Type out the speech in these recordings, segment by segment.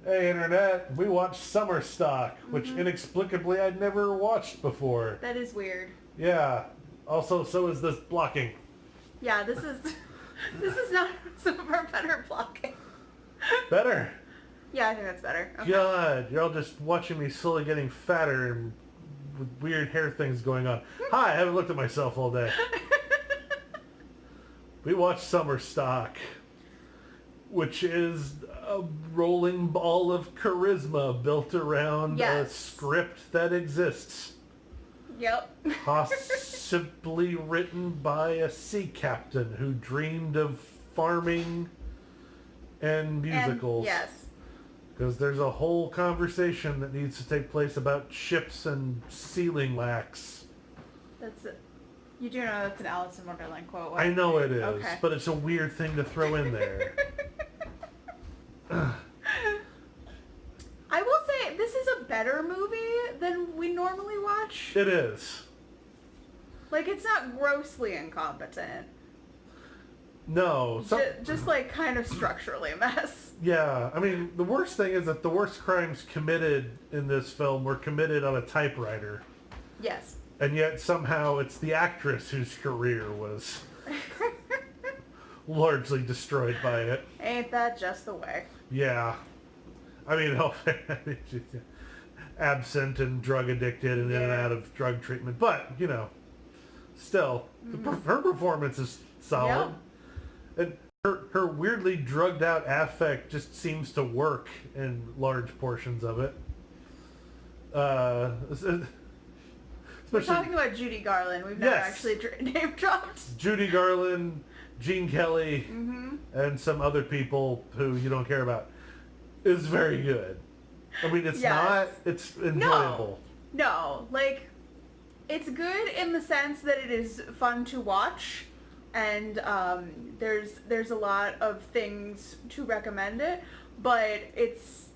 Hey internet, we watched Summer Stock, which inexplicably I'd never watched before. That is weird. Yeah. Also, so is this blocking. Yeah, this is not super better blocking. Better. Yeah, I think that's better. Okay. God, you're all just watching me slowly getting fatter and with weird hair things going on. Hi, I haven't looked at myself all day. We watched Summer Stock, which is a rolling ball of charisma built around a script that exists. Yep. Possibly written by a sea captain who dreamed of farming and musicals. Yes. Because there's a whole conversation that needs to take place about ships and ceiling wax. That's it. You do know that's an Alice in Wonderland quote. I know it is, okay. but it's a weird thing to throw in there. I will say, this is a better movie than we normally watch. It is. Like, it's not grossly incompetent. No. Just like, kind of structurally a mess. Yeah, I mean, the worst thing is that the worst crimes committed in this film were committed on a typewriter. Yes. And yet somehow it's the actress whose career was largely destroyed by it. Ain't that just the way? Yeah. I mean, she's absent and drug addicted and in and out of drug treatment. But, you know, still, her performance is solid. Yeah. And her weirdly drugged out affect just seems to work in large portions of it. We're talking about Judy Garland. We've never actually name dropped. Judy Garland, Gene Kelly, and some other people who you don't care about. Is very good. I mean, it's not. It's enjoyable. No, like, it's good in the sense that it is fun to watch, and there's a lot of things to recommend it, but it's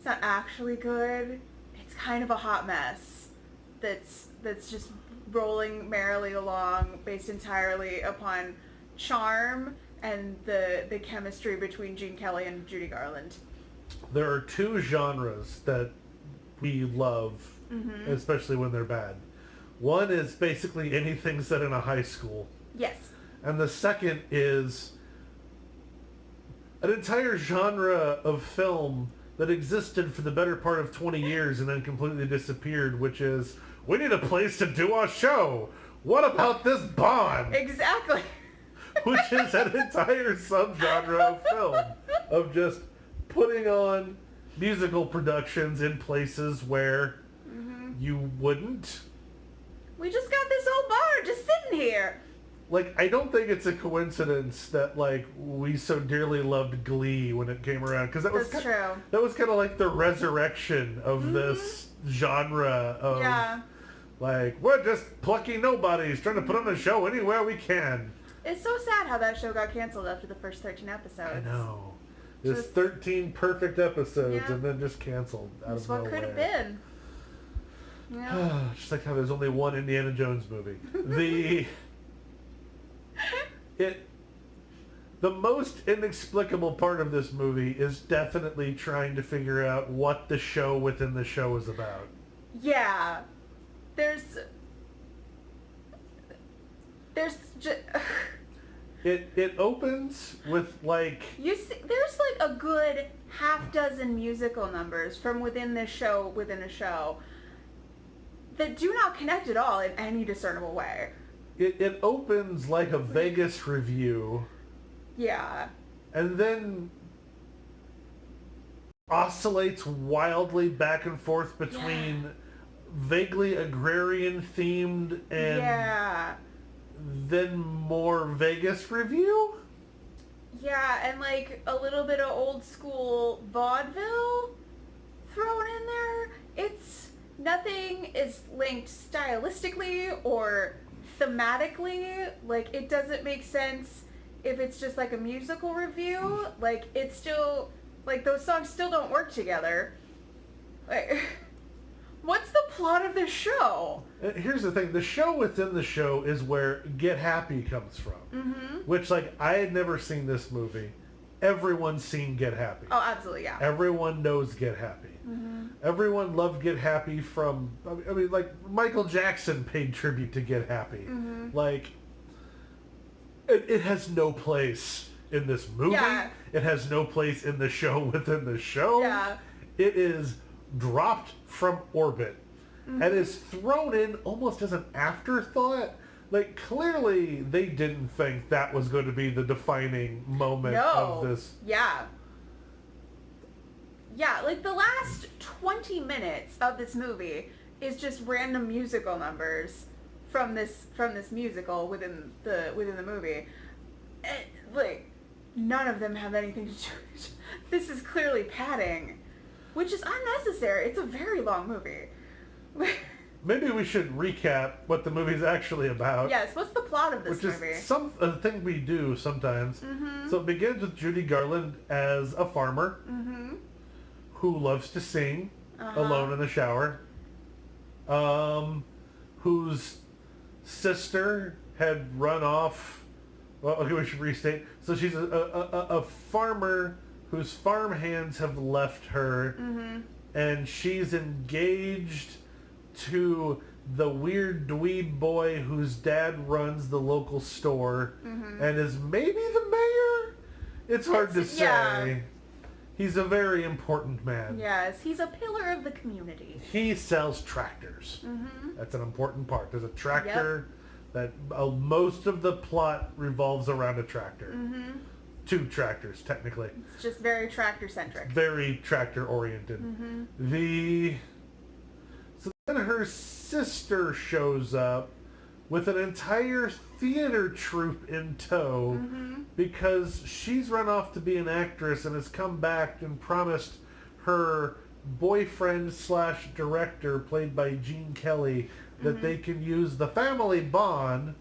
not actually good. It's kind of a hot mess that's just rolling merrily along, based entirely upon charm and the chemistry between Gene Kelly and Judy Garland. There are two genres that we love, especially when they're bad. One is basically anything set in a high school. Yes. And the second is an entire genre of film that existed for the better part of 20 years and then completely disappeared, which is, we need a place to do our show. What about this Bond? Exactly. Which is an entire subgenre of film, of just putting on musical productions in places where you wouldn't. We just got this old bar just sitting here. Like, I don't think it's a coincidence that, like, we so dearly loved Glee when it came around. Because That's true. That was kind of like the resurrection of this genre of, like, we're just plucky nobodies trying to put on a show anywhere we can. It's so sad how that show got canceled after the first 13 episodes. I know. There's 13 perfect episodes and then just canceled out of nowhere. That's what could have been. Yeah. Just like how there's only one Indiana Jones movie. The most inexplicable part of this movie is definitely trying to figure out what the show within the show is about. Yeah. There's just... It opens with, like... You see, there's like a good half dozen musical numbers from within a show that do not connect at all in any discernible way. It opens like a Vegas review. Yeah. And then oscillates wildly back and forth between vaguely agrarian themed and then more Vegas review? Yeah, and like a little bit of old school vaudeville thrown in there. Nothing is linked stylistically or thematically. Like, it doesn't make sense if it's just like a musical review. Like, it's still, like, those songs still don't work together. Like, what's the plot of this show? Here's the thing. The show within the show is where Get Happy comes from. Which, like, I had never seen this movie. everyone's seen Get Happy. Oh, absolutely, yeah. Everyone knows Get Happy. Everyone loved Get Happy from, I mean, like, Michael Jackson paid tribute to Get Happy. Like, it has no place in this movie. Yeah. It has no place in the show within the show. Yeah. It is dropped from orbit and is thrown in almost as an afterthought. Like, clearly they didn't think that was going to be the defining moment of this. Yeah. Yeah, like the last 20 minutes of this movie is just random musical numbers from this musical within the movie. And, like, none of them have anything to do with this is clearly padding, which is unnecessary. It's a very long movie. Maybe we should recap what the movie's actually about. Yes, what's the plot of this movie? Which is a thing we do sometimes. So it begins with Judy Garland as a farmer who loves to sing alone in the shower, whose sister had run off. Well, okay, we should restate. So she's a farmer whose farm hands have left her, and she's engaged to the weird dweeb boy whose dad runs the local store and is maybe the mayor? It's hard to say. Yeah. He's a very important man. Yes, he's a pillar of the community. He sells tractors. That's an important part. There's a tractor that most of the plot revolves around a tractor. 2 tractors, technically. It's just very tractor-centric. Very tractor-oriented. So then her sister shows up with an entire theater troupe in tow because she's run off to be an actress and has come back and promised her boyfriend slash director, played by Gene Kelly, that they can use the family bond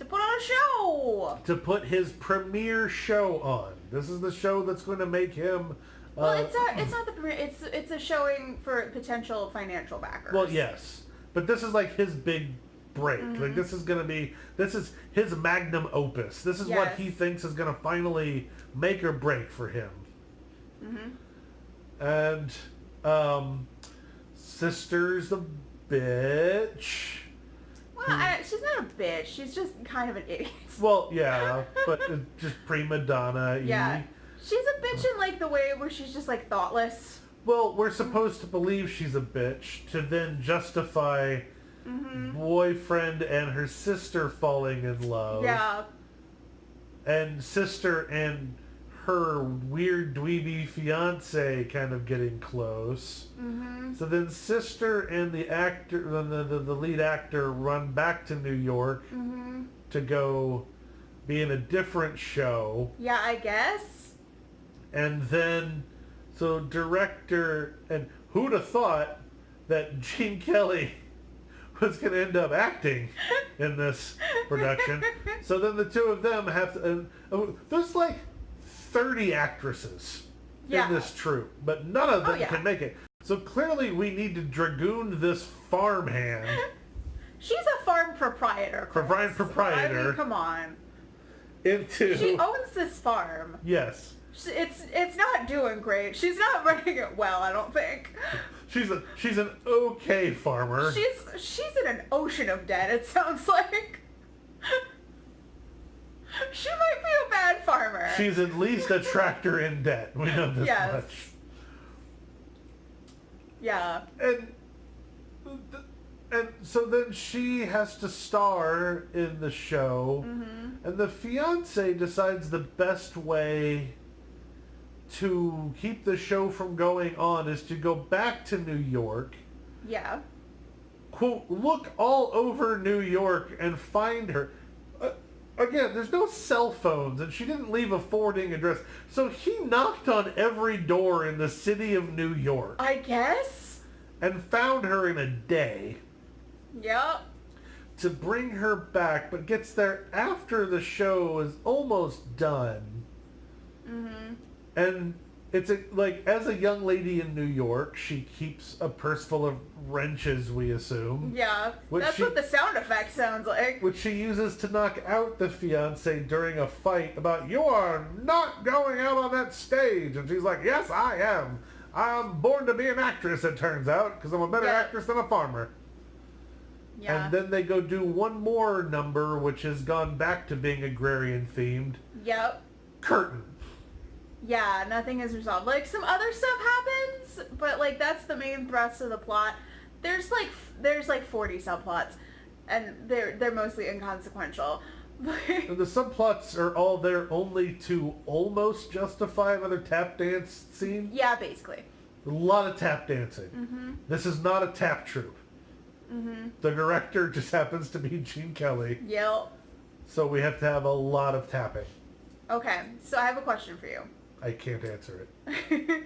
to put on a show! To put his premiere show on. This is the show that's going to make him... well, it's not the premiere. It's a showing for potential financial backers. Well, yes. But this is like his big break. Like, this is his magnum opus. This is what he thinks is going to finally make or break for him. And, sister's a bitch. Well, she's not a bitch. She's just kind of an idiot. Well, yeah, but just prima donna. Yeah. She's a bitch in, like, the way where she's just, like, thoughtless. Well, we're supposed to believe she's a bitch to then justify boyfriend and her sister falling in love. Yeah. And sister and her weird dweeby fiance kind of getting close. So then sister and the actor, the lead actor, run back to New York to go be in a different show. Yeah, I guess. And then, so director, and who'd have thought that Gene Kelly was going to end up acting in this production. So then the two of them have to, there's like 30 actresses in this troupe, but none of them can make it. So clearly we need to dragoon this farmhand. She's a farm proprietor. Farm proprietor. I mean, come on. She owns this farm. Yes. It's not doing great. She's not running it well, I don't think. She's an okay farmer. She's in an ocean of debt, it sounds like. She might be a bad farmer. She's at least a tractor in debt. We know this much. Yeah. And so then she has to star in the show, and the fiance decides the best way to keep the show from going on is to go back to New York. Yeah. Quote, look all over New York and find her. Again, there's no cell phones, and she didn't leave a forwarding address. So he knocked on every door in the city of New York. I guess. And found her in a day. Yep. To bring her back, but gets there after the show is almost done. And like, as a young lady in New York, she keeps a purse full of wrenches, we assume. Yeah, that's what the sound effect sounds like. Which she uses to knock out the fiance during a fight about, you are not going out on that stage. And she's like, yes, I am. I'm born to be an actress, it turns out, because I'm a better actress than a farmer. Yeah. And then they go do one more number, which has gone back to being agrarian themed. Yep. Curtain. Yeah, nothing is resolved. Like, some other stuff happens, but, like, that's the main thrust of the plot. There's like 40 subplots, and they're mostly inconsequential. And the subplots are all there only to almost justify another tap dance scene. Yeah, basically. A lot of tap dancing. Mm-hmm. This is not a tap troupe. Mm-hmm. The director just happens to be Gene Kelly. Yep. So we have to have a lot of tapping. Okay, so I have a question for you. I can't answer it.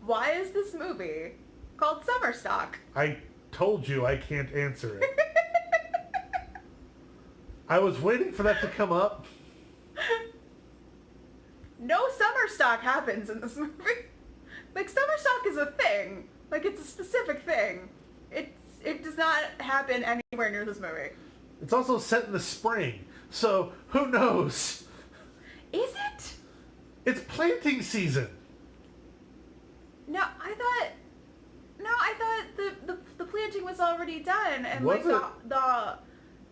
Why is this movie called Summer Stock? I told you I can't answer it. I was waiting for that to come up. No summer stock happens in this movie. Like, summer stock is a thing. Like, it's a specific thing. It does not happen anywhere near this movie. It's also set in the spring, so who knows? Is it? It's planting season. No, I thought the planting was already done, and Was like it?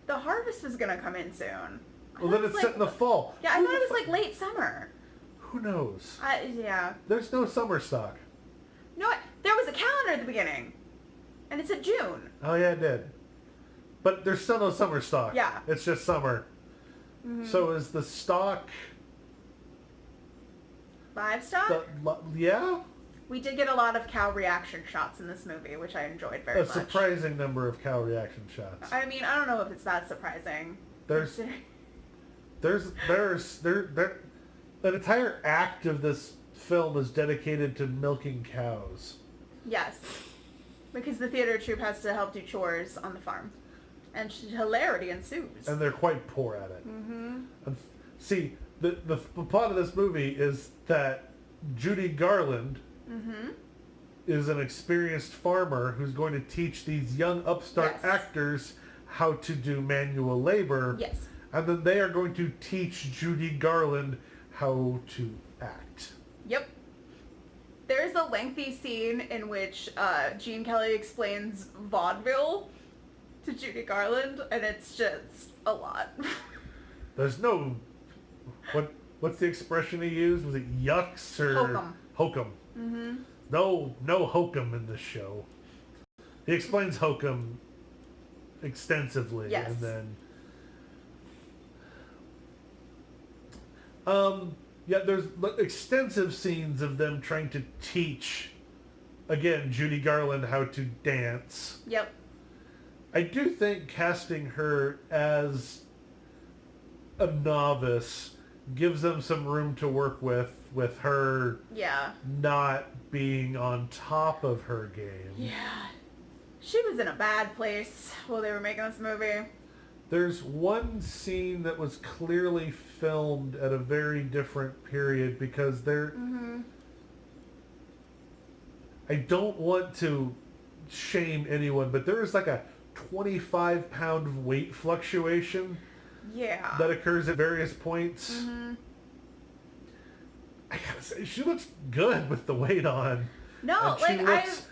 the harvest was gonna come in soon. Well, then it's set in the fall. Yeah, I thought it was like late summer. Who knows? Yeah. There's no summer stock. No, there was a calendar at the beginning, and it said June. Oh yeah, it did. But there's still no summer stock. Yeah. It's just summer. Mm-hmm. So is the stock... Livestock? Yeah? We did get a lot of cow reaction shots in this movie, which I enjoyed very much. A surprising number of cow reaction shots. I mean, I don't know if it's that surprising. There's an entire act of this film is dedicated to milking cows. Yes. Because the theater troupe has to help do chores on the farm. And hilarity ensues. And they're quite poor at it. Mm-hmm. And see, the plot of this movie is that Judy Garland Mm-hmm. is an experienced farmer who's going to teach these young upstart Yes. actors how to do manual labor. Yes. And then they are going to teach Judy Garland how to act. Yep. There's a lengthy scene in which Gene Kelly explains vaudeville to Judy Garland, and it's just a lot. There's no... What's the expression he used? Was it yucks or... Hokum. Hokum. Mm-hmm. No hokum in this show. He explains hokum extensively. Yes. And then... yeah, there's extensive scenes of them trying to teach, again, Judy Garland how to dance. Yep. I do think casting her as a novice gives them some room to work with her Yeah. not being on top of her game. Yeah. She was in a bad place while they were making this movie. There's one scene that was clearly filmed at a very different period because they're... Mm-hmm. I don't want to shame anyone, but there is like a 25-pound weight fluctuation Yeah. that occurs at various points. Mm-hmm. I gotta say, she looks good with the weight on. No, And she like looks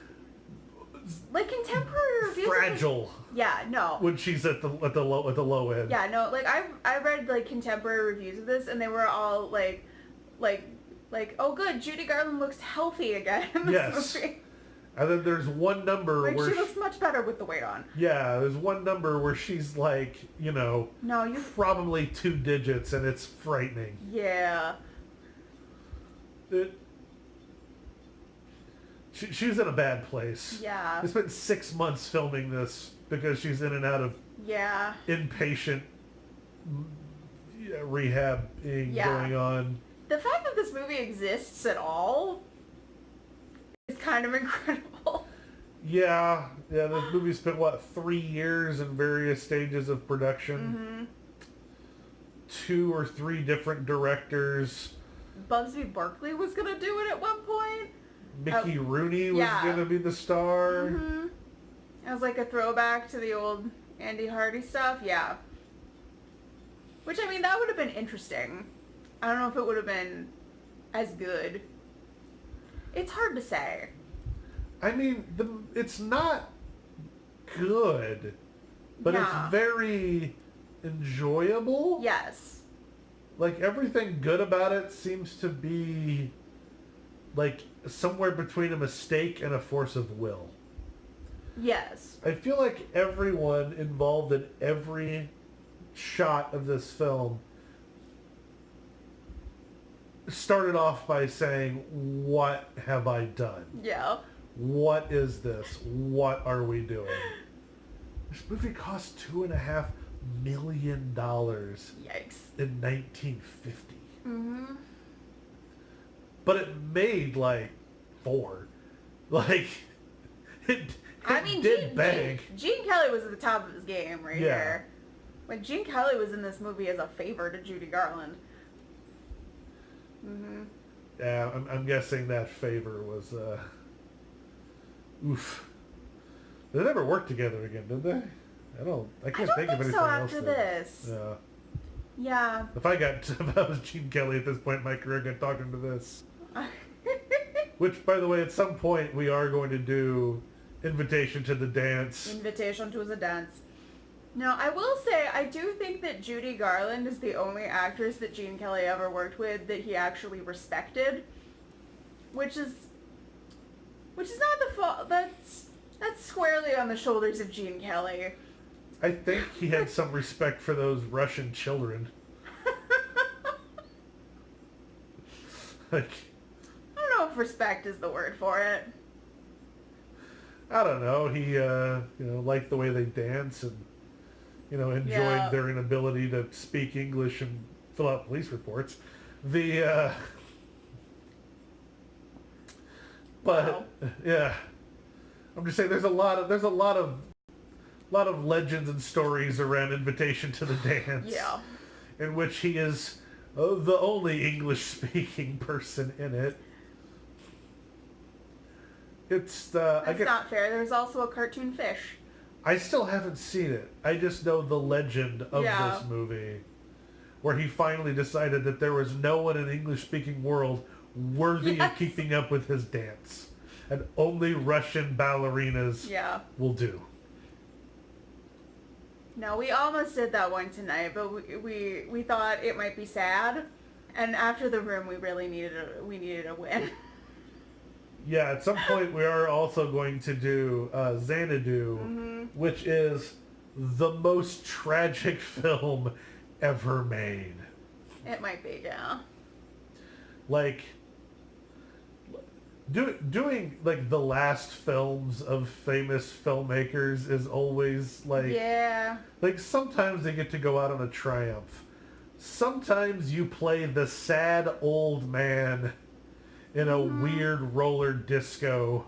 like contemporary reviews. fragile Yeah, no. when she's at the low end. Yeah, no. Like I read like contemporary reviews of this, and they were all like, oh, good, Judy Garland looks healthy again in this Yes. movie. And then there's one number Like where she looks much better with the weight on. yeah, there's one number where she's like, No, you. probably 2 digits, and it's frightening. Yeah. She's in a bad place. Yeah. They spent 6 months filming this because she's in and out of Yeah. inpatient rehabbing going on. The fact that this movie exists at all is kind of incredible. Yeah, this movie spent, 3 years in various stages of production? Mm-hmm. 2 or 3 different directors. Busby Berkeley was gonna do it at one point. Mickey Rooney was yeah. gonna be the star. Mm-hmm. It was like a throwback to the old Andy Hardy stuff. Yeah. Which, I mean, that would have been interesting. I don't know if it would have been as good. It's hard to say. I mean, it's not good, but Yeah. it's very enjoyable. Yes. Like, everything good about it seems to be, like, somewhere between a mistake and a force of will. Yes. I feel like everyone involved in every shot of this film started off by saying, what have I done? Yeah. What is this? What are we doing? This movie cost $2.5 million Yikes. in 1950. Mm-hmm. But it made like 4. Like, it did bang. Gene Kelly was at the top of his game right Yeah. here. When Gene Kelly was in this movie as a favor to Judy Garland. Mm-hmm. Yeah, I'm guessing that favor was, oof. They never worked together again, did they? I can't think of anything so else. after this. Yeah. Yeah. If I was Gene Kelly at this point in my career, I'd get talking to this. Which, by the way, at some point we are going to do Invitation to the Dance. Invitation to the Dance. Now, I will say, I do think that Judy Garland is the only actress that Gene Kelly ever worked with that he actually respected. Which is not the fault. That's squarely on the shoulders of Gene Kelly. I think he had some respect for those Russian children. Like, I don't know if respect is the word for it. I don't know. He, liked the way they dance and, enjoyed Yeah. their inability to speak English and fill out police reports. But yeah, I'm just saying there's a lot of legends and stories around Invitation to the Dance. Yeah. In which he is the only English-speaking person in it. It's That's not fair. There's also a cartoon fish. I still haven't seen it. I just know the legend of this movie, where he finally decided that there was no one in the English-speaking world worthy of keeping up with his dance, and only Russian ballerinas will do. No, we almost did that one tonight, but we thought it might be sad, and after the room, we really needed a win. Yeah, at some point we are also going to do Xanadu, which is the most tragic film ever made. It might be, yeah. Like, doing like the last films of famous filmmakers is always like... Yeah. Like, sometimes they get to go out on a triumph. Sometimes you play the sad old man in a weird roller disco.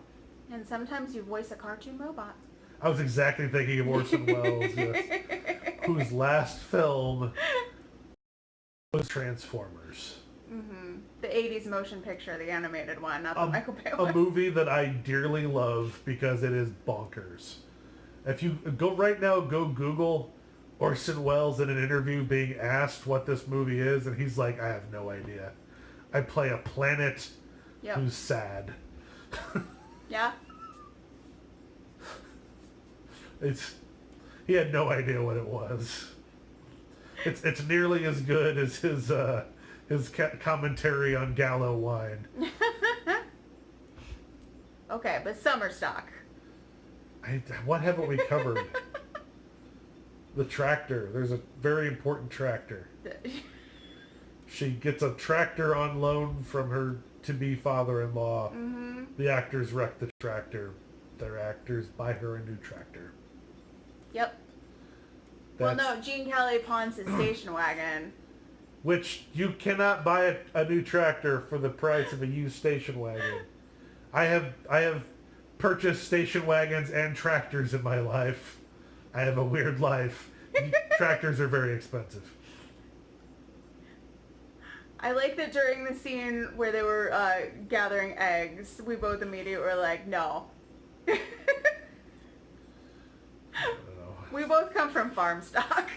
And sometimes you voice a cartoon robot. I was exactly thinking of Orson Welles, yes, whose last film was Transformers. Mm-hmm. The 80s motion picture, the animated one, not the Michael Bay one. A movie that I dearly love because it is bonkers. If you go right now, go Google Orson Welles in an interview being asked what this movie is, and he's like, I have no idea. I play a planet who's sad. Yeah. He had no idea what it was. It's nearly as good as his commentary on Gallo wine. Okay, but summer stock. What haven't we covered? The tractor. There's a very important tractor. She gets a tractor on loan from her to-be father-in-law. Mm-hmm. The actors wreck the tractor. Their actors buy her a new tractor. Yep. Well, no, Gene Kelly pawns his station wagon. Which you cannot buy a new tractor for the price of a used station wagon. I have purchased station wagons and tractors in my life. I have a weird life. Tractors are very expensive. I like that during the scene where they were gathering eggs, we both immediately were like, no. I don't know. We both come from farm stock.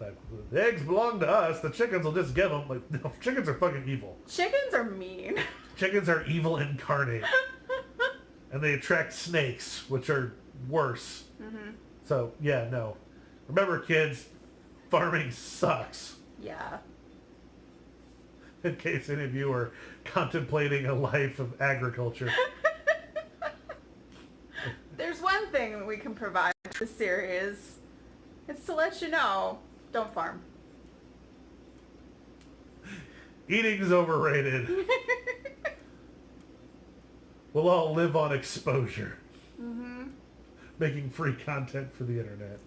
Like, the eggs belong to us. The chickens will just give them. Like, no, chickens are fucking evil. Chickens are mean. Chickens are evil incarnate. And they attract snakes, which are worse. Mm-hmm. So, yeah, no. Remember, kids, farming sucks. Yeah. In case any of you are contemplating a life of agriculture. There's one thing that we can provide with the series. It's to let you know, don't farm. Eating's overrated. We'll all live on exposure. Mm-hmm. Making free content for the internet.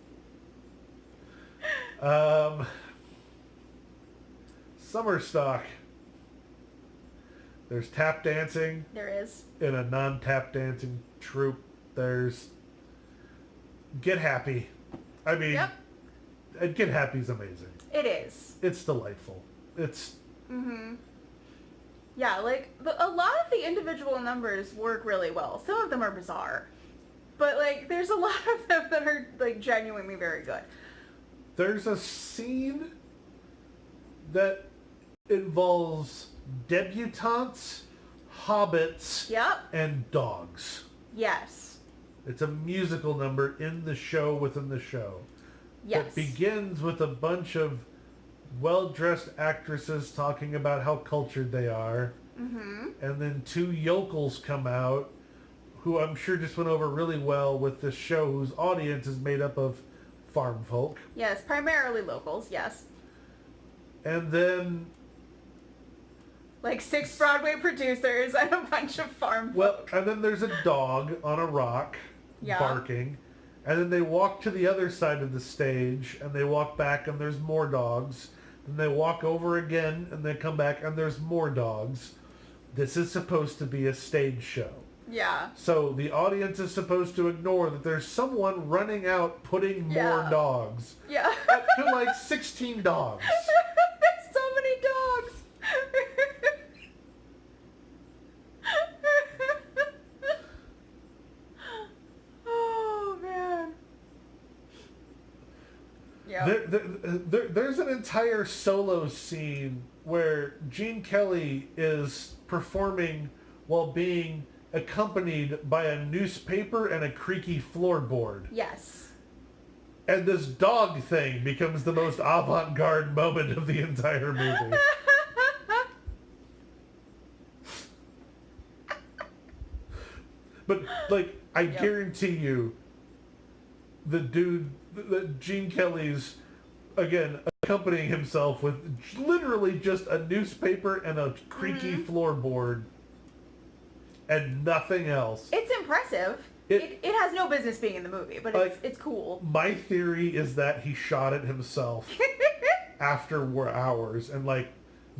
Summer stock. There's tap dancing. There is. In a non-tap dancing troupe. There's Get Happy. I mean, yep. Get Happy's amazing. It is. It's delightful. It's... Mm-hmm. Yeah, like, a lot of the individual numbers work really well. Some of them are bizarre. But, like, there's a lot of them that are, like, genuinely very good. There's a scene that involves debutantes, hobbits, yep. and dogs. Yes. It's a musical number in the show within the show. Yes. It begins with a bunch of well-dressed actresses talking about how cultured they are. Mm-hmm. And then two yokels come out who I'm sure just went over really well with this show whose audience is made up of farm folk. Yes, primarily locals, yes. And then... like 6 Broadway producers and a bunch of farm folk. Well, and then there's a dog on a rock barking. And then they walk to the other side of the stage and they walk back and there's more dogs. Then they walk over again and they come back and there's more dogs. This is supposed to be a stage show. Yeah. So the audience is supposed to ignore that there's someone running out putting more dogs. Yeah. Up to like 16 dogs. There's so many dogs. Oh, man. Yeah. There's an entire solo scene where Gene Kelly is performing while being accompanied by a newspaper and a creaky floorboard. Yes. And this dog thing becomes the most avant-garde moment of the entire movie. But, like, I guarantee you, the dude, Gene Kelly's, again, accompanying himself with literally just a newspaper and a creaky floorboard and nothing else. It's impressive. It has no business being in the movie, but it's cool. My theory is that he shot it himself after hours and, like,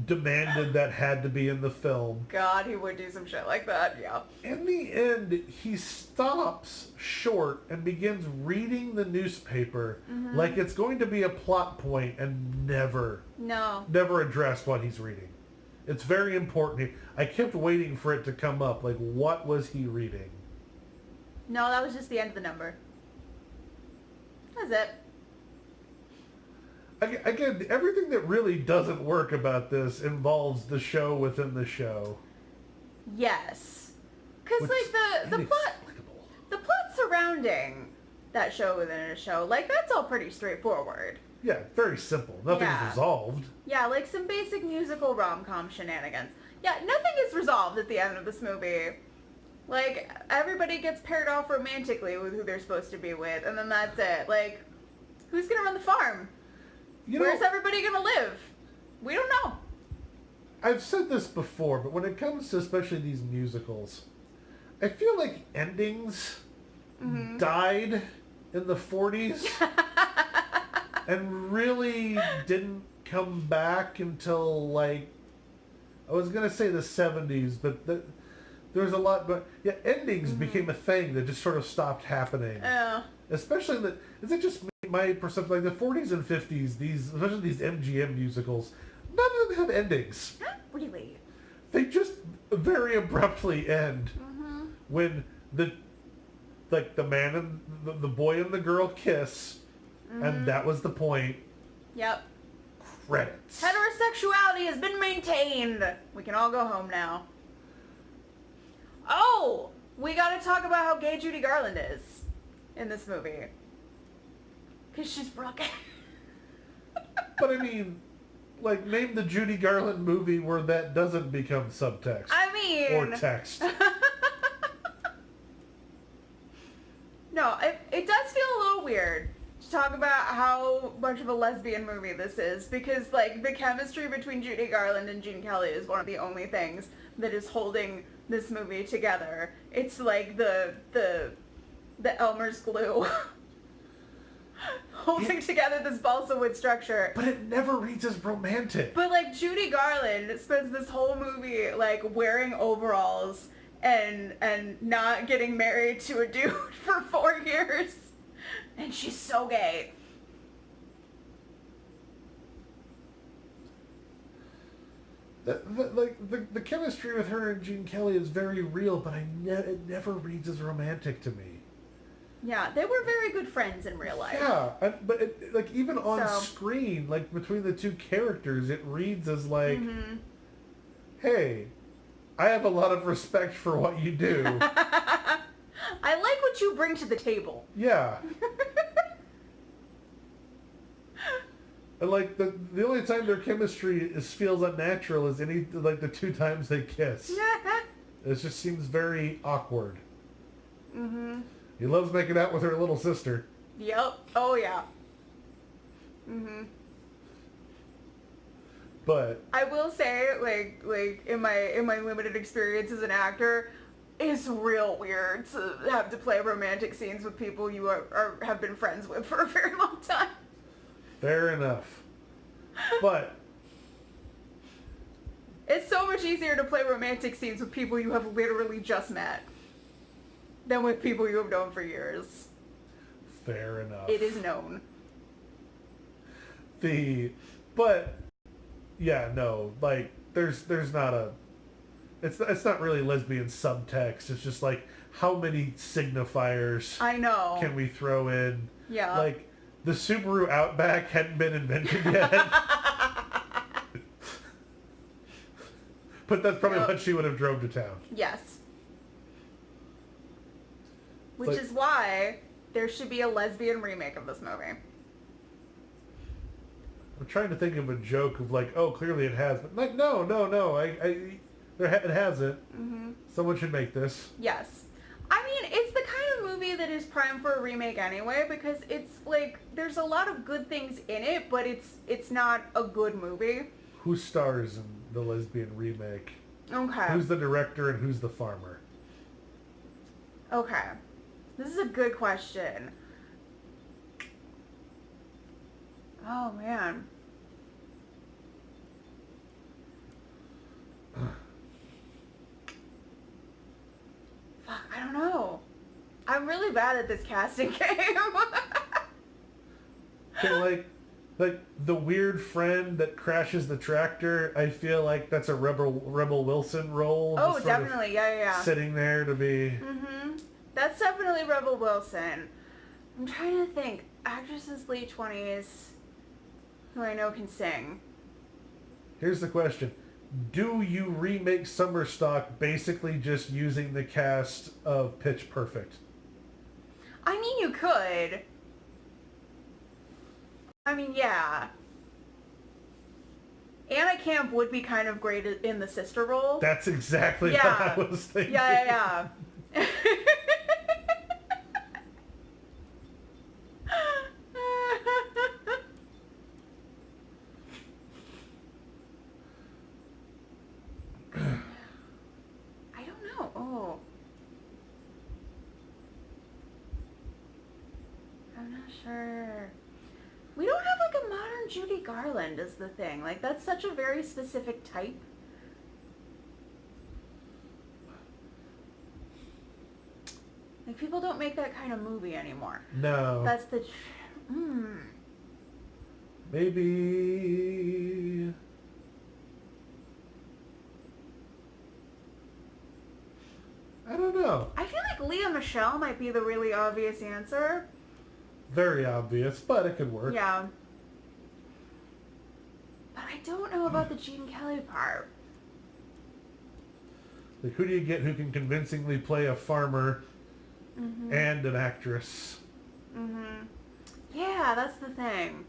demanded that had to be in the film. God, he would do some shit like that, yeah. In the end, he stops short and begins reading the newspaper like it's going to be a plot point and never addressed what he's reading. It's very important. I kept waiting for it to come up. Like, what was he reading? No, that was just the end of the number. That's it. Again, everything that really doesn't work about this involves the show within the show. Yes. Because, like, the plot surrounding that show within a show, like, that's all pretty straightforward. Yeah, very simple. Nothing's resolved. Yeah, like some basic musical rom-com shenanigans. Yeah, nothing is resolved at the end of this movie. Like, everybody gets paired off romantically with who they're supposed to be with, and then that's it. Like, who's gonna run the farm? Where's everybody gonna live? We don't know. I've said this before, but when it comes to especially these musicals, I feel like endings died in the 40s and really didn't come back until, like, I was going to say the 70s, but there was a lot, but yeah, endings became a thing that just sort of stopped happening. Yeah. Especially is it just my perception, like the 40s and 50s, these, especially these MGM musicals, none of them have endings. Not really. They just very abruptly end when the man and the boy and the girl kiss, and that was the point. Yep. Credits. Heterosexuality has been maintained. We can all go home now. Oh, we gotta talk about how gay Judy Garland is in this movie. Because she's broken. But I mean, like, name the Judy Garland movie where that doesn't become subtext. I mean... Or text. No, it does feel a little weird to talk about how much of a lesbian movie this is, because, like, the chemistry between Judy Garland and Gene Kelly is one of the only things that is holding this movie together. It's like the Elmer's glue holding together this balsa wood structure. But it never reads as romantic. But, like, Judy Garland spends this whole movie, like, wearing overalls and not getting married to a dude for 4 years. And she's so gay. The chemistry with her and Gene Kelly is very real, but it never reads as romantic to me. Yeah, they were very good friends in real life. Yeah, but like even on screen, like between the two characters, it reads as like, hey, I have a lot of respect for what you do. I like what you bring to the table. Yeah. And like the only time their chemistry feels unnatural is the 2 times they kiss. It just seems very awkward. He loves making out with her little sister. Yep. Oh yeah. But I will say, like in my limited experience as an actor, it's real weird to have to play romantic scenes with people you have been friends with for a very long time. Fair enough. But it's so much easier to play romantic scenes with people you have literally just met than with people you have known for years. Fair enough. It is known. But yeah, no, like there's not a it's not really lesbian subtext. It's just like how many signifiers I know can we throw in? Yeah. Like the Subaru Outback hadn't been invented yet. But that's probably what she would have drove to town. Yes. Which is why there should be a lesbian remake of this movie. I'm trying to think of a joke of like, oh, clearly it has, but like, no, it hasn't. Someone should make this. Yes. I mean, it's the kind of movie that is prime for a remake anyway, because it's like there's a lot of good things in it, but it's not a good movie. Who stars in the Lesbian remake? Okay. Who's the director and who's the farmer? Okay. This is a good question. Oh, man. Fuck, I don't know. I'm really bad at this casting game. Okay, like the weird friend that crashes the tractor, I feel like that's a Rebel Wilson role. Oh, definitely. Yeah. Sitting there to be... That's definitely Rebel Wilson. I'm trying to think. Actresses late 20s who I know can sing. Here's the question. Do you remake Summer Stock basically just using the cast of Pitch Perfect? I mean, you could. I mean, yeah. Anna Camp would be kind of great in the sister role. That's exactly what I was thinking. Yeah. I don't know. Oh. I'm not sure. We don't have like a modern Judy Garland is the thing. Like that's such a very specific type. Like people don't make that kind of movie anymore. No. That's the... Maybe... I don't know. I feel like Lea Michele might be the really obvious answer. Very obvious, but it could work. Yeah. But I don't know about the Gene Kelly part. Like, who do you get who can convincingly play a farmer and an actress? Yeah, that's the thing.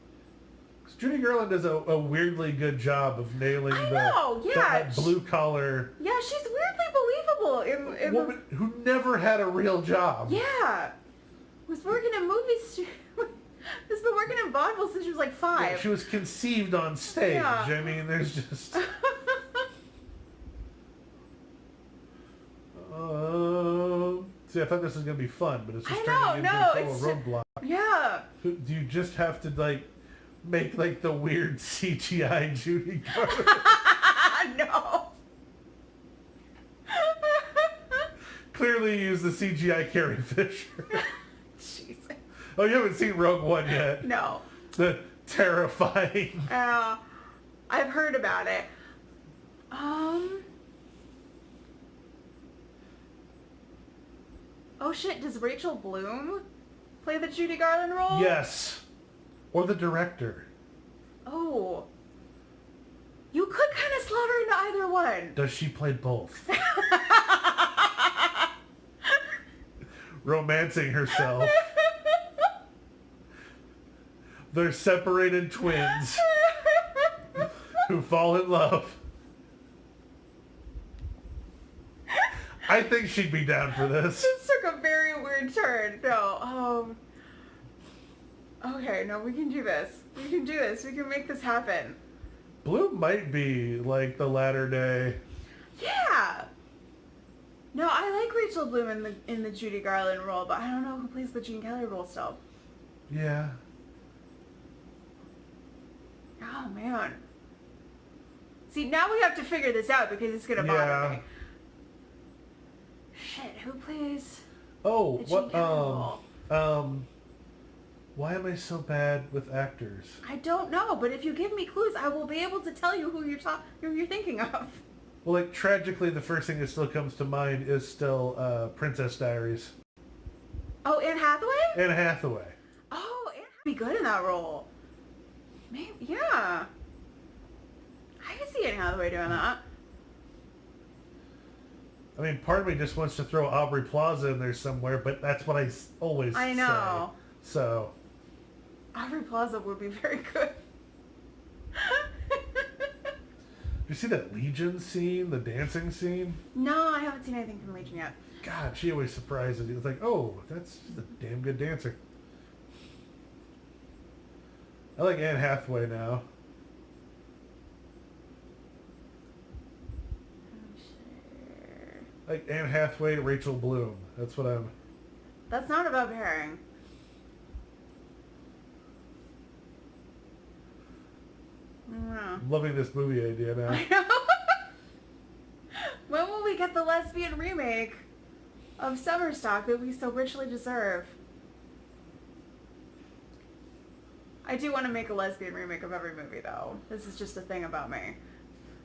'Cause Judy Garland does a weirdly good job of nailing that blue collar Yeah, she's weirdly believable in woman who never had a real job. Yeah. Was working in movies. Has been working in vaudeville since she was like 5. Yeah, she was conceived on stage. Yeah. I mean, there's just... See, I thought this was going to be fun, but it's just turning into a total roadblock. Yeah. Do you just have to, like, make, like, the weird CGI Judy Garland? No. Clearly use the CGI Carrie Fisher. Jesus. Oh, you haven't seen Rogue One yet? No. The terrifying... I've heard about it. Oh shit, does Rachel Bloom play the Judy Garland role? Yes. Or the director. Oh. You could kind of slot her into either one. Does she play both? Romancing herself. They're separated twins who fall in love. I think she'd be down for this. This took a very weird turn. No, okay, no, we can do this. We can do this. We can make this happen. Bloom might be like the latter day. Yeah. No, I like Rachel Bloom in the Judy Garland role, but I don't know who plays the Gene Kelly role still. Yeah. Oh man. See, now we have to figure this out because it's gonna bother me. Shit, who plays Oh, the Gene Kelly role? Why am I so bad with actors? I don't know, but if you give me clues, I will be able to tell you who you're thinking of. Well, like, tragically, the first thing that still comes to mind is still Princess Diaries. Oh, Anne Hathaway? Anne Hathaway. Oh, Anne would be good in that role. Maybe, yeah. I can see Anne Hathaway doing that. I mean, part of me just wants to throw Aubrey Plaza in there somewhere, but that's what I always I know. say. So... Aubrey Plaza would be very good. Did you see that Legion scene, the dancing scene? No, I haven't seen anything from Legion yet. God, she always surprises you. It's like, oh, that's a damn good dancer. I like Anne Hathaway now. Like Anne Hathaway, Rachel Bloom. That's what I'm... That's not about pairing. No. I'm loving this movie idea now. I know. When will we get the lesbian remake of Summerstock that we so richly deserve? I do want to make a lesbian remake of every movie, though. This is just a thing about me.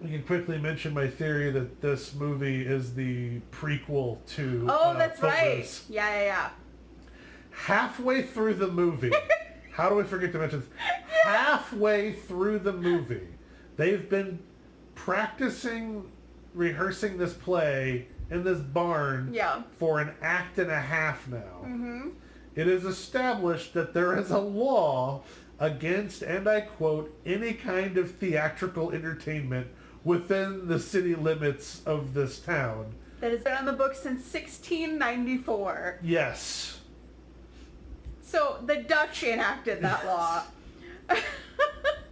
We can quickly mention my theory that this movie is the prequel to Oh, that's Footloose. right. Yeah. Halfway through the movie, how do we forget to mention this? Halfway through the movie, they've been rehearsing this play in this barn for an act and a half now. Mm-hmm. It is established that there is a law against, and I quote, any kind of theatrical entertainment within the city limits of this town. That has been on the books since 1694. Yes. So the Dutch enacted that law.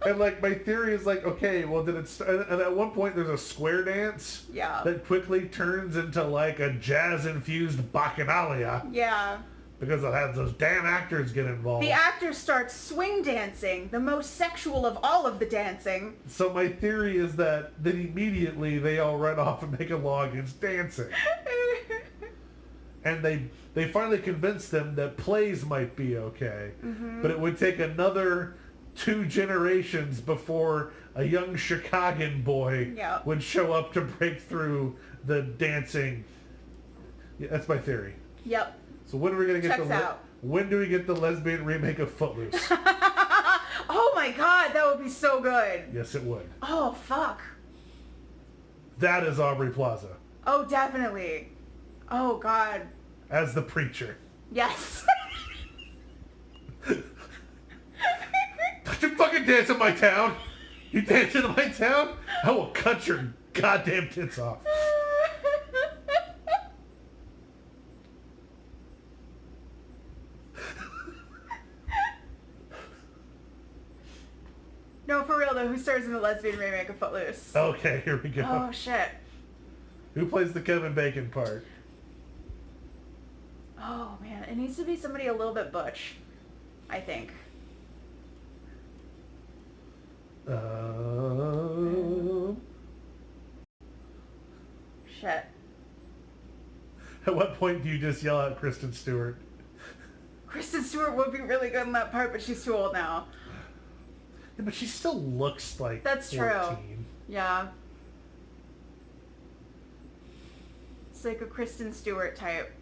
And like my theory is like, okay, well did it and at one point there's a square dance that quickly turns into like a jazz infused bacchanalia. Yeah. Because it has those damn actors get involved. The actors start swing dancing, the most sexual of all of the dancing. So my theory is that then immediately they all run off and make a law against dancing. and they finally convinced them that plays might be okay, but it would take another 2 generations before a young Chicagoan boy would show up to break through the dancing. Yeah, that's my theory. Yep. So when are we gonna get Checks out. when do we get the lesbian remake of Footloose? Oh my god, that would be so good. Yes, it would. Oh fuck. That is Aubrey Plaza Oh, definitely. Oh god. as the preacher. Yes. Don't you fucking dance in my town? You dance in my town? I will cut your goddamn tits off. No, for real though, who stars in the lesbian remake of Footloose? Okay, here we go. Oh shit. Who plays the Kevin Bacon part? Oh man, it needs to be somebody a little bit butch, I think. Shit. At what point do you just yell out Kristen Stewart? Kristen Stewart would be really good in that part, but she's too old now. Yeah, but she still looks like That's 14. true. Yeah. It's like a Kristen Stewart type.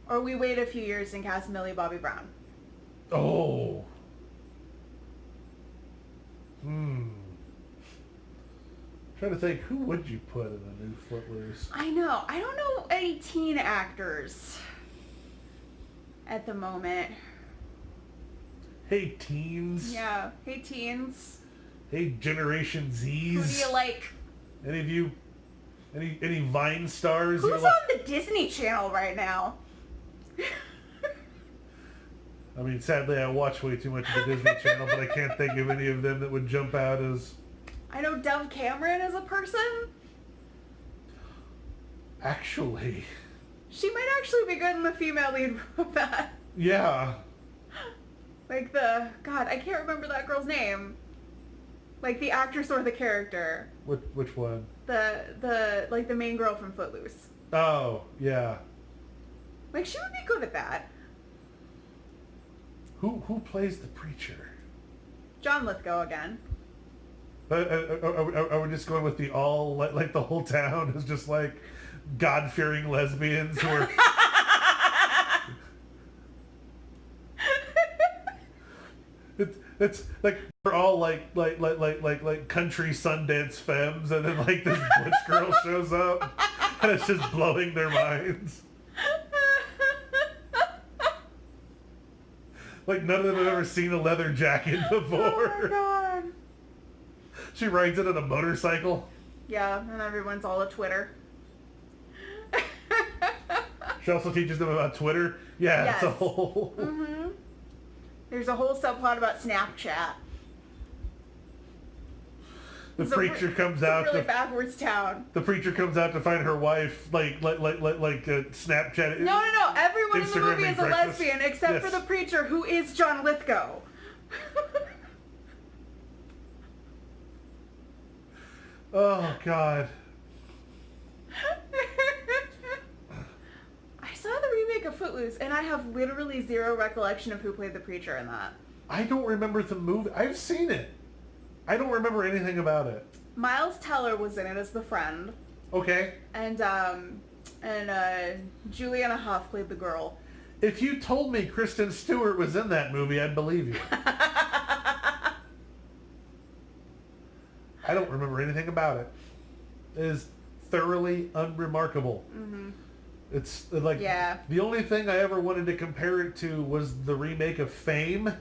Or we wait a few years and cast Millie Bobby Brown. Oh. Trying to think, who would you put in a new Footloose? I know. I don't know any teen actors at the moment. Hey teens. Yeah. Hey teens. Hey Generation Zs. Who do you like? Any of you? Any Vine stars? Who's you on like? the Disney Channel right now? I mean, sadly, I watch way too much of the Disney Channel, but I can't think of any of them that would jump out as... I know Dove Cameron is a person. Actually. She might actually be good in the female lead of that. Yeah. Like the... God, I can't remember that girl's name. Like the actress or the character. Which one? Like the main girl from Footloose. Oh, yeah. Like she would be good at that. Who plays the preacher? John Lithgow again. Are we just going with the all, like the whole town is just like God-fearing lesbians who are... It's like they're all like country Sundance femmes, and then like this butch girl shows up and it's just blowing their minds. Like none of them have ever seen a leather jacket before. Oh my god. She rides it on a motorcycle. Yeah, and everyone's all a Twitter. She also teaches them about Twitter. Yeah, Yes. it's a whole... Mm-hmm. There's a whole subplot about Snapchat. The It's preacher comes out. It's a really backwards town. The preacher comes out to find her wife, like Snapchat. No. Everyone in the Instagram movie is a breakfast. lesbian except Yes. for the preacher, who is John Lithgow. Oh God. I saw the remake of Footloose, and I have literally zero recollection of who played the preacher in that. I don't remember the movie. I've seen it. I don't remember anything about it. Miles Teller was in it as the friend, Okay. and Juliana Hough played the girl. If you told me Kristen Stewart was in that movie, I'd believe you. I don't remember anything about it. It is thoroughly unremarkable. Mm-hmm. It's like the only thing I ever wanted to compare it to was the remake of Fame,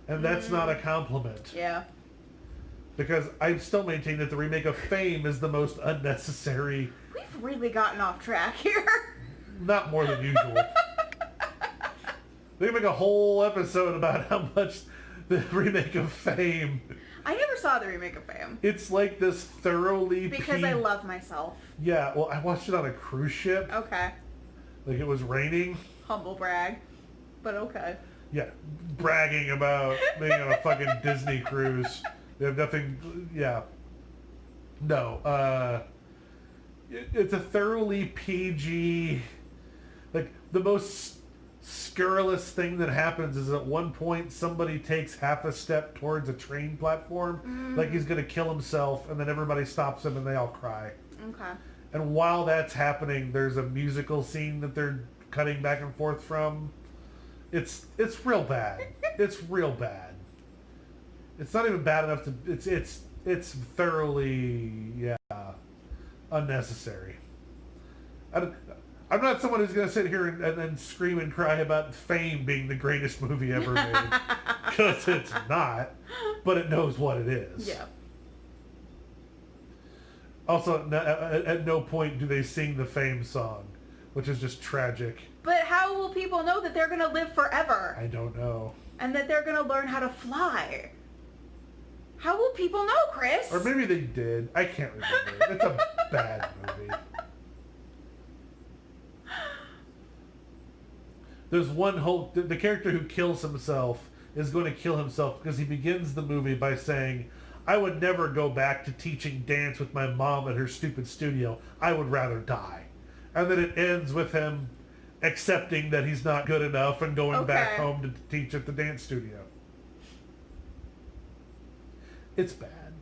and that's not a compliment. Yeah. Because I still maintain that the remake of Fame is the most unnecessary. We've really gotten off track here. Not more than usual. We can make a whole episode about how much the remake of Fame. I never saw the remake of Fame. It's like this thoroughly... Because I love myself. Yeah, well, I watched it on a cruise ship. Okay. Like it was raining. Humble brag. But okay. Yeah, bragging about being on a fucking Disney cruise. They have nothing... Yeah. No, it's a thoroughly PG. Like, the most scurrilous thing that happens is at one point somebody takes half a step towards a train platform, like he's gonna kill himself, and then everybody stops him and they all cry. Okay. And while that's happening, there's a musical scene that they're cutting back and forth from. It's real bad. It's real bad. It's not even bad enough to. It's thoroughly unnecessary. I'm not someone who's going to sit here and scream and cry about Fame being the greatest movie ever made, because it's not. But it knows what it is. Yeah. Also, at no point do they sing the Fame song, which is just tragic. But how will people know that they're going to live forever? I don't know. And that they're going to learn how to fly? How will people know, Chris? Or maybe they did. I can't remember. It's a bad movie. There's one whole... The character who kills himself is going to kill himself because he begins the movie by saying, I would never go back to teaching dance with my mom at her stupid studio. I would rather die. And then it ends with him accepting that he's not good enough and going back home to teach at the dance studio. It's bad.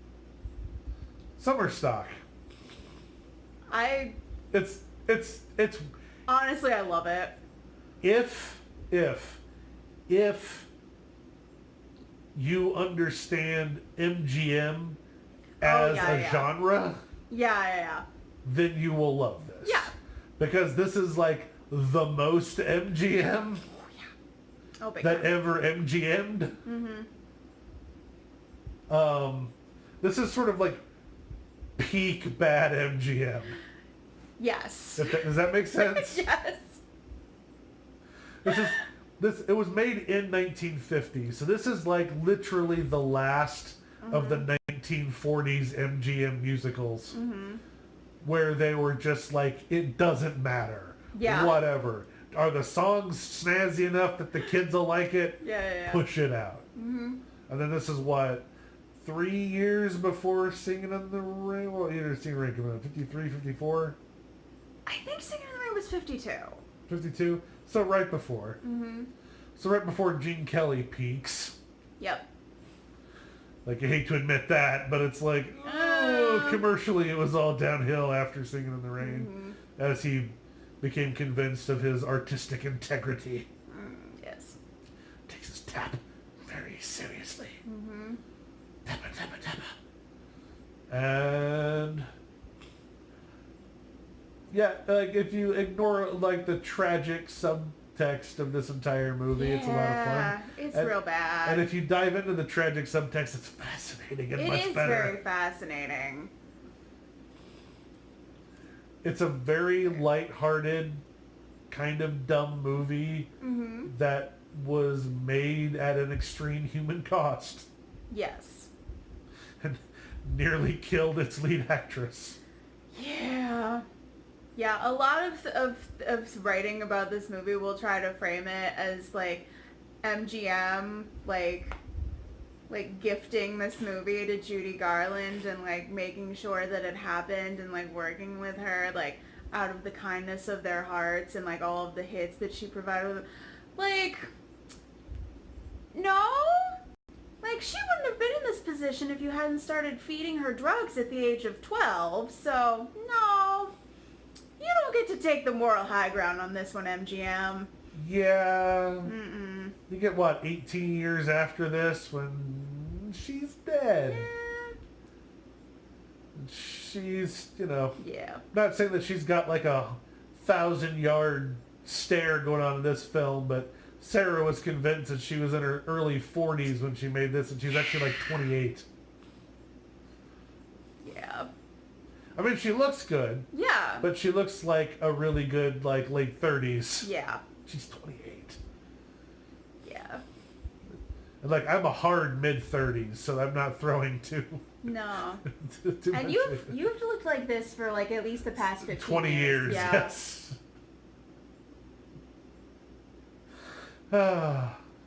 Summer stock. It's honestly, I love it. If you understand MGM as a genre, then you will love this. Yeah. Because this is like the most MGM that ever MGM'd. This is sort of like peak bad MGM. Yes. Does that make sense? Yes. It was made in 1950, so this is like literally the last of the 1940s MGM musicals, where they were just like, it doesn't matter. Yeah. Whatever. Are the songs snazzy enough that the kids will like it? Yeah. Push it out. And then this is what, 3 years before Singing in the Rain? Well, either Singing in the Rain came out, 53, 54? I think Singing in the Rain was 52. 52? So right before. So right before Gene Kelly peaks. Yep. Like, I hate to admit that, but it's like, commercially it was all downhill after Singing in the Rain, as he became convinced of his artistic integrity. Yes. Takes his tap very seriously. Tappa, tappa, tappa. And... yeah, like, if you ignore, like, the tragic subtext of this entire movie, it's a lot of fun. It's real bad. And if you dive into the tragic subtext, it's fascinating and much better. It is very fascinating. It's a very lighthearted, kind of dumb movie that was made at an extreme human cost. Yes. And nearly killed its lead actress. Yeah. Yeah, a lot of writing about this movie will try to frame it as, like, MGM, like gifting this movie to Judy Garland and, like, making sure that it happened and, like, working with her, like, out of the kindness of their hearts and, like, all of the hits that she provided. Like, no. Like, she wouldn't have been in this position if you hadn't started feeding her drugs at the age of 12, so, no. You don't get to take the moral high ground on this one, MGM. Yeah. You get, what, 18 years after this when she's dead. Yeah. She's, you know... yeah. Not saying that she's got, like, a 1,000-yard stare going on in this film, but Sarah was convinced that she was in her early 40s when she made this, and she's actually, like, 28. Yeah. I mean, she looks good. Yeah. But she looks like a really good, like, late 30s. Yeah. She's 28. Yeah. And, like, I'm a hard mid-30s, so I'm not throwing too... No. too and much you've looked like this for, like, at least the past 15 20 years, yeah. yes.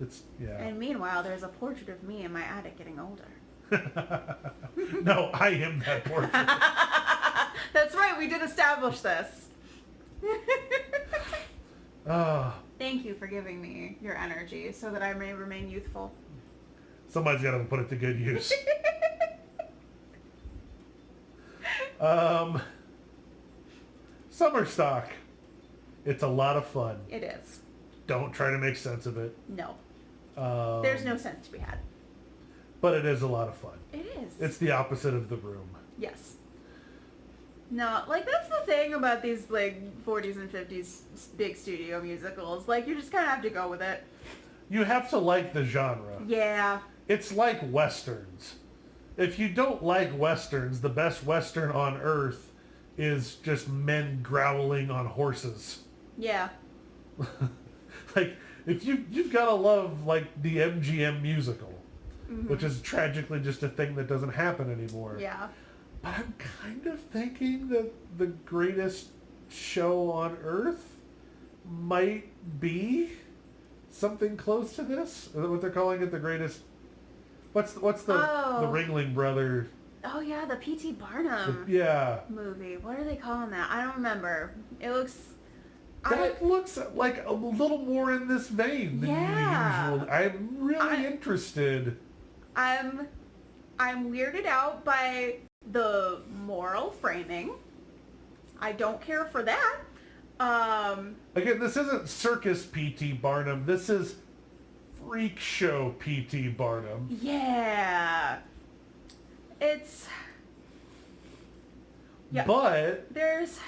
It's, yeah. And meanwhile, there's a portrait of me in my attic getting older. No, I am that portrait. That's right, we did establish this. Thank you for giving me your energy so that I may remain youthful. Somebody's got to put it to good use. Summer stock. It's a lot of fun. It is. Don't try to make sense of it. No. There's no sense to be had. But it is a lot of fun. It is. It's the opposite of The Room. Yes. No, like, that's the thing about these, like, 40s and 50s big studio musicals. Like, you just kind of have to go with it. You have to like the genre. Yeah. It's like Westerns. If you don't like Westerns, the best Western on earth is just men growling on horses. Yeah. Like, if you've got to love, like, the MGM musical, which is tragically just a thing that doesn't happen anymore. Yeah. But I'm kind of thinking that the greatest show on earth might be something close to this. Is that what they're calling it? The greatest... What's the Ringling Brother... Oh, yeah, the P.T. Barnum movie. What are they calling that? I don't remember. It looks... That looks like a little more in this vein than usual. I'm really interested. I'm weirded out by the moral framing. I don't care for that. Again, this isn't Circus P.T. Barnum. This is Freak Show P.T. Barnum. Yeah. It's... Yeah. But... There's...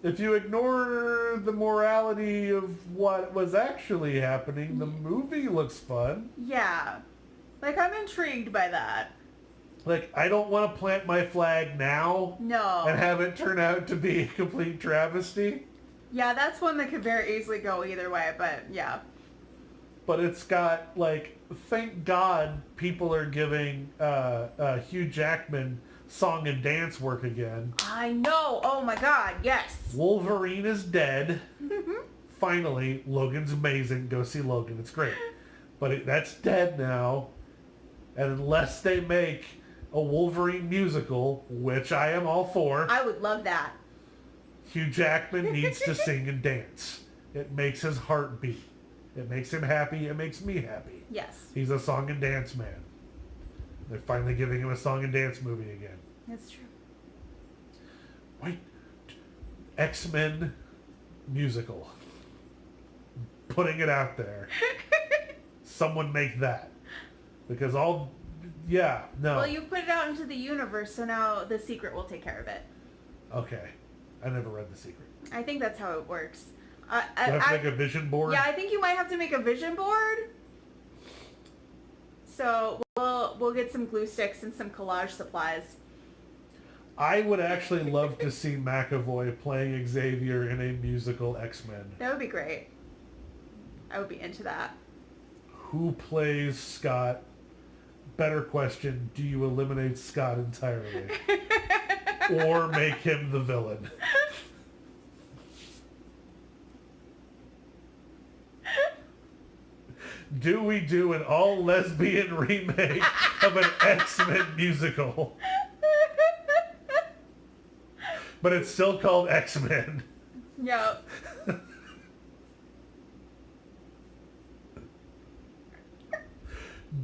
If you ignore the morality of what was actually happening, the movie looks fun. Yeah. Like, I'm intrigued by that. Like, I don't want to plant my flag now. No. And have it turn out to be a complete travesty. Yeah, that's one that could very easily go either way, but yeah. But it's got, like, thank God people are giving Hugh Jackman song and dance work again. I know. Oh my God, yes. Wolverine is dead. Finally, Logan's amazing. Go see Logan. It's great. But that's dead now. And unless they make a Wolverine musical, which I am all for. I would love that. Hugh Jackman needs to sing and dance. It makes his heart beat. It makes him happy. It makes me happy. Yes. He's a song and dance man. They're finally giving him a song and dance movie again. That's true. Wait. X-Men musical. Putting it out there. Someone make that. Because no. Well, you've put it out into the universe, so now The Secret will take care of it. Okay. I never read The Secret. I think that's how it works. Do I have to make a vision board? Yeah, I think you might have to make a vision board. So we'll get some glue sticks and some collage supplies. I would actually love to see McAvoy playing Xavier in a musical X-Men. That would be great. I would be into that. Who plays Scott? Better question, do you eliminate Scott entirely? Or make him the villain? Do we do an all-lesbian remake of an X-Men musical? But it's still called X-Men. Yep.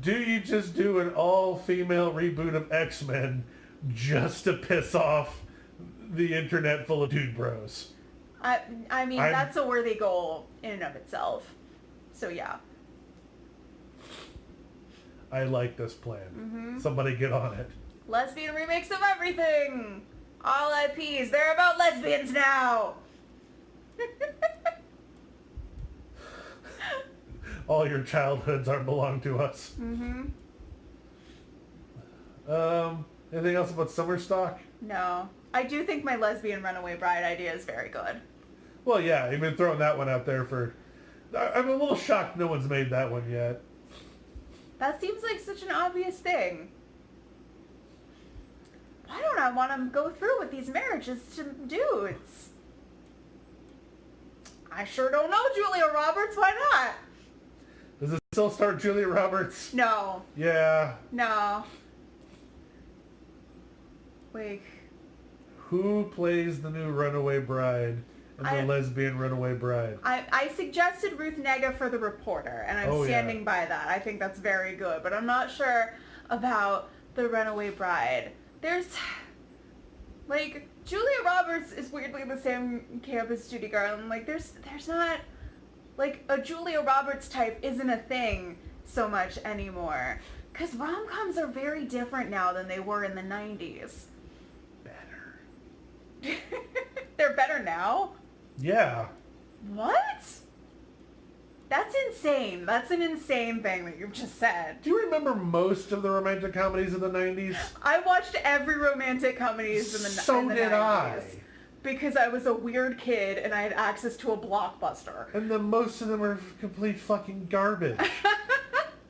Do you just do an all-female reboot of X-Men just to piss off the internet full of dude bros? I mean, that's a worthy goal in and of itself. So yeah. I like this plan. Somebody get on it. Lesbian remakes of everything! All IPs, they're about lesbians now! All your childhoods belong to us. Anything else about summer stock? No. I do think my lesbian runaway bride idea is very good. Well, yeah, you've been throwing that one out there for... I'm a little shocked no one's made that one yet. That seems like such an obvious thing. Why don't I want to go through with these marriages to dudes? I sure don't know, Julia Roberts. Why not? Does it still start Julia Roberts? No. Yeah. No. Wait. Who plays the new Runaway Bride and the lesbian Runaway Bride? I suggested Ruth Negga for The Reporter, and I'm standing by that. I think that's very good, but I'm not sure about the Runaway Bride. There's, like, Julia Roberts is weirdly in the same camp as Judy Garland. Like, there's not, like, a Julia Roberts type isn't a thing so much anymore. Because rom-coms are very different now than they were in the 90s. Better. They're better now? Yeah. What? That's insane. That's an insane thing that you've just said. Do you remember most of the romantic comedies of the 90s? I watched every romantic comedies in the 90s. So did I. Because I was a weird kid and I had access to a Blockbuster. And then most of them are complete fucking garbage.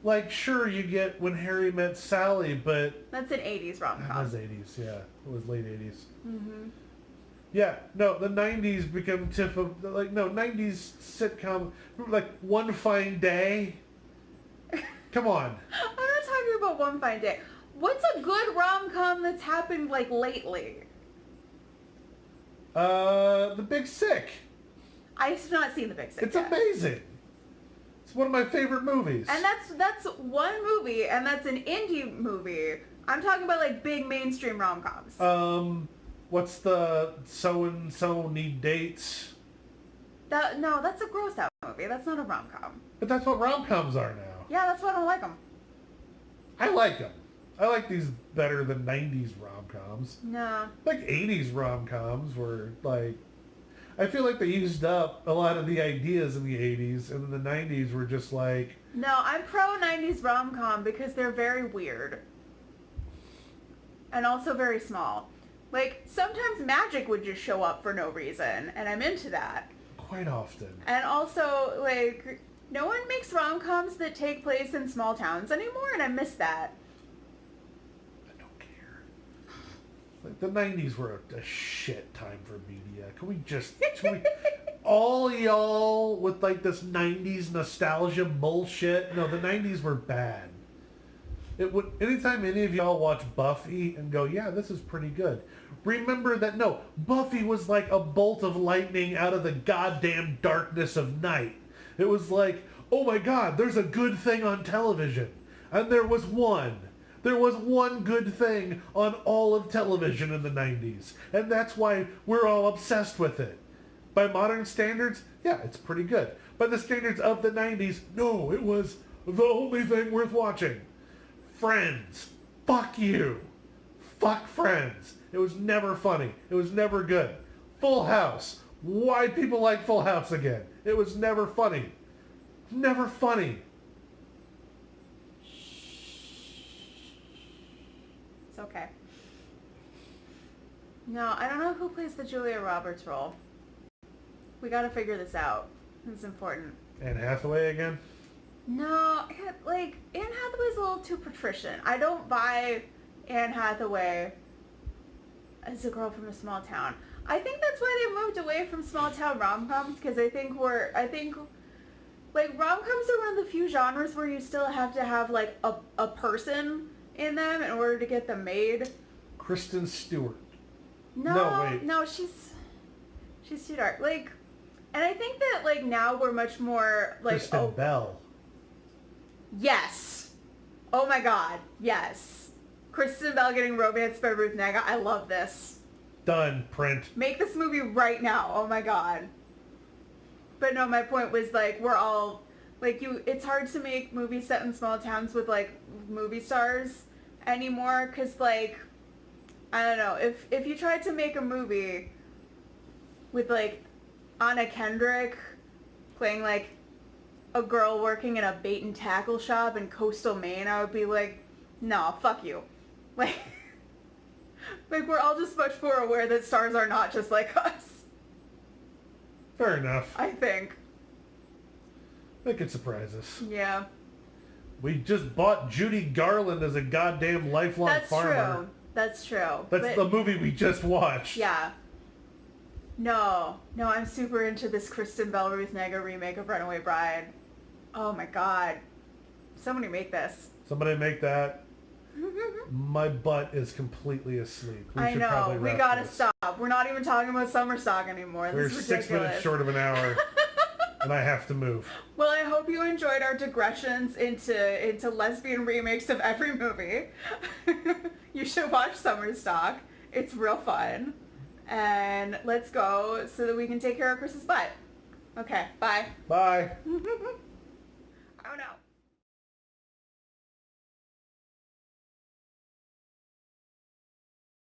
Like, sure, you get When Harry Met Sally, but... That's an 80s rom-com. That was 80s, yeah. It was late 80s. Mm-hmm. Yeah, no, the 90s become typical, like, no, 90s sitcom, like, One Fine Day. Come on. I'm not talking about One Fine Day. What's a good rom-com that's happened, like, lately? The Big Sick. I have not seen The Big Sick It's yet. amazing. It's one of my favorite movies. And that's one movie, and that's an indie movie. I'm talking about, like, big mainstream rom-coms. What's the So-and-so Need Dates? No, that's a gross-out movie. That's not a rom-com. But that's what rom-coms are now. Yeah, that's why I don't like them. I like them. I like these better than 90s rom-coms. No. Like 80s rom-coms were, like... I feel like they used up a lot of the ideas in the 80s, and then the 90s were just like... No, I'm pro 90s rom-com because they're very weird. And also very small. Like, sometimes magic would just show up for no reason, and I'm into that. Quite often. And also, like, no one makes rom-coms that take place in small towns anymore, and I miss that. I don't care. Like, the 90s were a shit time for media. Can we just... all y'all with, like, this 90s nostalgia bullshit? No, the 90s were bad. Anytime any of y'all watch Buffy and go, yeah, this is pretty good, remember that, no, Buffy was like a bolt of lightning out of the goddamn darkness of night. It was like, oh my god, there's a good thing on television. And there was one. There was one good thing on all of television in the 90s. And that's why we're all obsessed with it. By modern standards, yeah, it's pretty good. By the standards of the 90s, no, it was the only thing worth watching. Friends. Fuck you. Fuck Friends. It was never funny. It was never good. Full House. Why people like Full House again? It was never funny. Never funny. It's okay. No, I don't know who plays the Julia Roberts role. We gotta figure this out. It's important. Anne Hathaway again? No, like, Anne Hathaway's a little too patrician. I don't buy Anne Hathaway as a girl from a small town. I think that's why they moved away from small town rom-coms, because I think like, rom-coms are one of the few genres where you still have to have, like, a person in them in order to get them made. Kristen Stewart. No, wait. no, she's too dark. Like, and I think that, like, now we're much more, like... Kristen Bell. Yes. Oh my god, yes. Kristen Bell getting romanced by Ruth Negga. I love this. Done. Print. Make this movie right now. Oh my god. But no, my point was, like, we're all, like, it's hard to make movies set in small towns with, like, movie stars anymore, because, like, I don't know, if you tried to make a movie with, like, Anna Kendrick playing, like, a girl working in a bait and tackle shop in coastal Maine, I would be like, no, fuck you. Like, we're all just much more aware that stars are not just like us. Fair enough. I think. That could surprise us. Yeah. We just bought Judy Garland as a goddamn lifelong farmer. True. That's true. That's the movie we just watched. Yeah. No, I'm super into this Kristen Bell Ruth Negga remake of Runaway Bride. Oh my god. Somebody make this. Somebody make that. My butt is completely asleep. We I should know. probably We wrap gotta this. stop. We're not even talking about summer stock anymore. We're This is 6 ridiculous. minutes short of an hour, and I have to move. Well, I hope you enjoyed our digressions into lesbian remakes of every movie. You should watch Summer Stock. It's real fun. And let's go so that we can take care of Chris's butt. Okay, bye. Bye. Oh no.